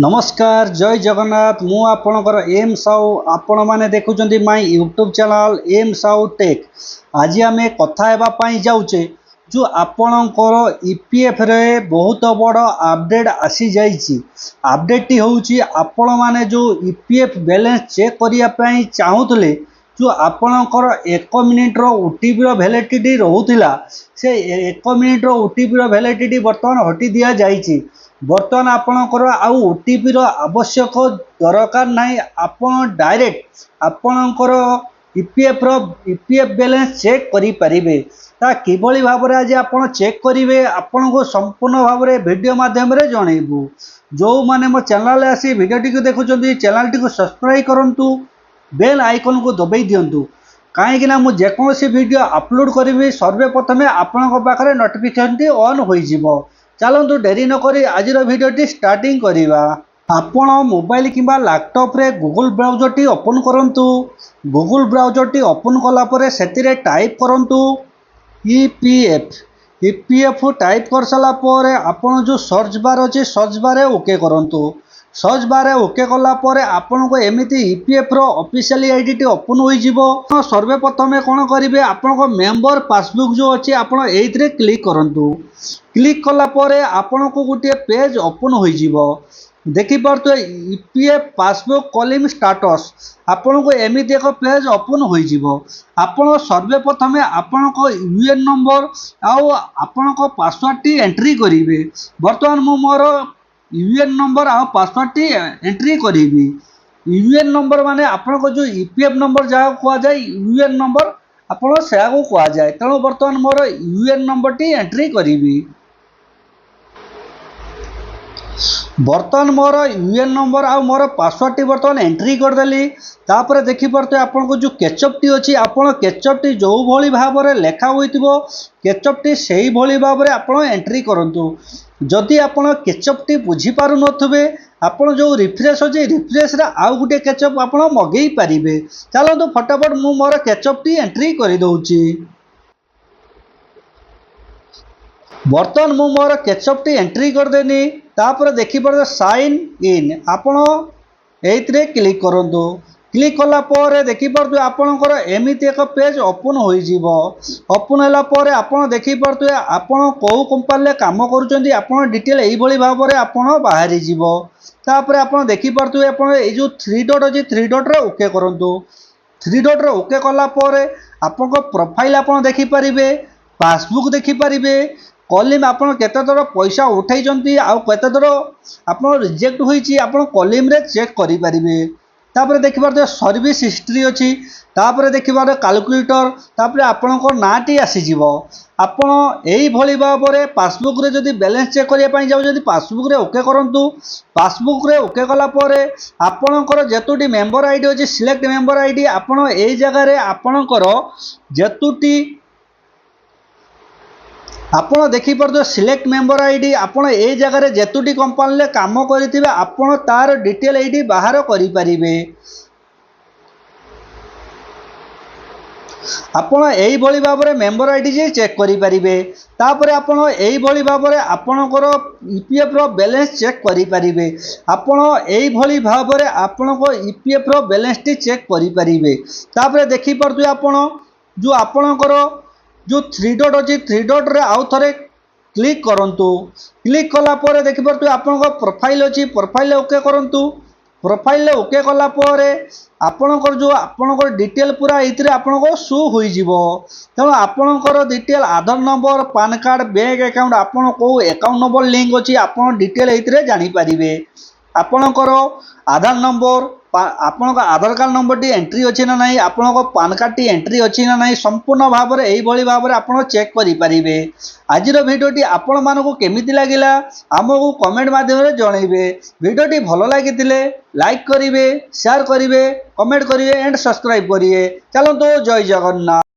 नमस्कार जय जगन्नाथ मु आपणकर एम साहू आपण मैंने देखुं my YouTube channel M Sahu tech. आज आम कथा हेबाई जाऊे जो आपणकर ईपीएफ रे बहुत बड़ अपडेट आसी जाइए। अपडेट टी हूँ आपण मैंने जो ईपीएफ बैलेंस चेक करने चाहूले जो आपणकर 1 मिनिट्र ओटीपी वैलिडिटी रोला से 1 मिनिट्र ओटीपी वैलिडिटी बर्तमान हटि दि जाइए। बर्तमान आपणकर आउ ओटीपी आवश्यक दरकार नहीं। आपण डायरेक्ट आपणकर ईपीएफ बैलेंस चेक करि परिबे। ता किभली भाव में आज आप चेक करेंगे आपण को संपूर्ण भाव में वीडियो माध्यम जनइबू। जो मैंने मो चैनल आसी वीडियो टी देखुं चैनल टी सब्सक्राइब करूँ, बेल आइकन को दबाई दिंतु कहीं मुझे वीडियो अपलोड करी सर्वप्रथमे आपण पाखे नोटिफिकेशन टी ऑन हो। चलतु डेरी नक आज भिडियोटी स्टार्टिंग करवा। आपण मोबाइल किंबा लैपटॉप रे गूगल ब्राउजर टी ओपन करंतु। गूगल ब्राउजर टी ओपन कला परे सेतिरे टाइप करंतु ईपीएफ टाइप कर सारा पर आपण जो सर्च बार अच्छे सर्च बार ओके करंतु। सर्च बार ओके कला परे आपण को एमिति ईपीएफ रो ऑफिशियल आईडी टी ओपन हो जिवो। सर्वप्रथम कौन करेंगे आपण को मेंबर पासबुक जो अच्छे आपण एइथरे क्लिक करंतु। क्लिक कला परे आपण को गोटे पेज ओपन हो जिवो। देखि पारतो ईपीएफ पासबुक कॉलम स्टेटस आपण को एमिति एक पेज ओपन हो जिवो। आपण सर्वप्रथम आपण को यूएन नंबर आउ आपण को पासवर्ड टी एंट्री करिवे। वर्तमान मु मोर यूएन नंबर आ पासवर्ड टी एंट्री करी। यूएन नंबर माने आपण को जो ईपीएफ नंबर जहाँ कह जाए यूएन नंबर आपण से कह जाए। तेणु बर्तमान मोर यूएन नंबर टी एंट्री करी। बर्तमान मोर यूएन नंबर आ मोर पासवर्ड टी बर्तमान एंट्री करदेली। तापर देखि पारते आपण को जो कैचअप टी अछि आपण कैचअप टी जो भली भाव में लेखा होइतिबो कैचअप टी सेही भली भाव में आपण एंट्री करंतु। जदि आपण कैचअप टी बुझी पारु नथुबे आपण जो रिफ्रेश अछि रिफ्रेश रे आउ गुटे कैचअप आपण मगेई पारिबे। चलतु फटाफट मु मोर कैचअप टी एंट्री करि दउची। बर्तमान मु मोर कैचअप टी एंट्री करदेनी। तापर देखि पारे साइन इन आपण एइथरे क्लिक करंतु। क्लिक कला पर देखि पारतु आपणकर एमिति एक पेज ओपन हो जिवो। ओपन होला पर आपण देखि पारतु आपण को कंपनी ले काम करूचंती आपण डिटेल एई भली भाव में आपण बाहरी जिवो। तापर आपण देखि पारतु आपण ए जो 3 डॉट अछि 3 डॉट रे ओके करंतु। 3 डॉट रे ओके कला पर आपण को प्रोफाइल आपण देखि परिबे, पासबुक देखि परिबे, कॉलम आपण केते थोर पैसा उठाई आउ केते थोर आपण रिजेक्ट होईची आपण कॉलम रे चेक करि परिबे। तापर देखि पारते सर्विस हिस्ट्री अछि। तापर देखि पारे कैलकुलेटर तापर आपण को नाटी आसी जिवो। आपण एई भली भाव रे पासबुक रे जदि बैलेंस चेक करिया पई जाउ जदि पासबुक रे ओके करंतु। पासबुक रे ओके कला परे आपणकर जेतुटी मेंबर आईडी अछि सिलेक्ट मेंबर आईडी आपण एई जगह रे आपणकर जेतुटी आपण देखि पारतो सिलेक्ट मेंबर आईडी आपण ए जगह जेतुटी कंपनी ले काम करिथिबे आपण तार डिटेल आईडी बाहर करि परिबे। आपण एई भली भाव में मेंबर आईडी जे चेक करि परिबे। तापर आपण एई भली भाव में आपणकर ईपीएफ रो बैलेंस चेक करि परिबे। आपण एई भली भाव में आपण को ईपीएफ रो बैलेंस टी चेक करि परिबे। तापर देखि पारतो आपण जो आपणकर जो 3 डॉट अच्छी 3 डॉट रे आउ थरे क्लिक करंतु। क्लिक कला पर देखि पारतु आपण को प्रोफाइल अच्छी प्रोफाइल ओके करंतु। प्रोफाइल ओके कला पर आपणकर जो आपणकर डिटेल पूरा एइथरे आपण को शो होई जिवो। तेणु आपणकर detail Aadhaar number, PAN card, bank account आपण को अकाउंट नंबर लिंक अच्छी आपण डिटेल एइथरे जानि परिबे। आपणकर आधार नंबर आपण आधार कार्ड नंबर टी एंट्री अच्छी ना नहीं, आपण पान कार्ड टी एंट्री अच्छी ना नहीं संपूर्ण भाव में यही भाव में आप चेक करेंगे। आज भिडियोटी आपण मानक केमिति लागिला आमको कमेंट माध्यम जनइबे। भिडियोटी भल लगी लाइक करेंगे, शेयर करेंगे, कमेंट करेंगे एंड सब्सक्राइब करेंगे। चलते जय जगन्नाथ।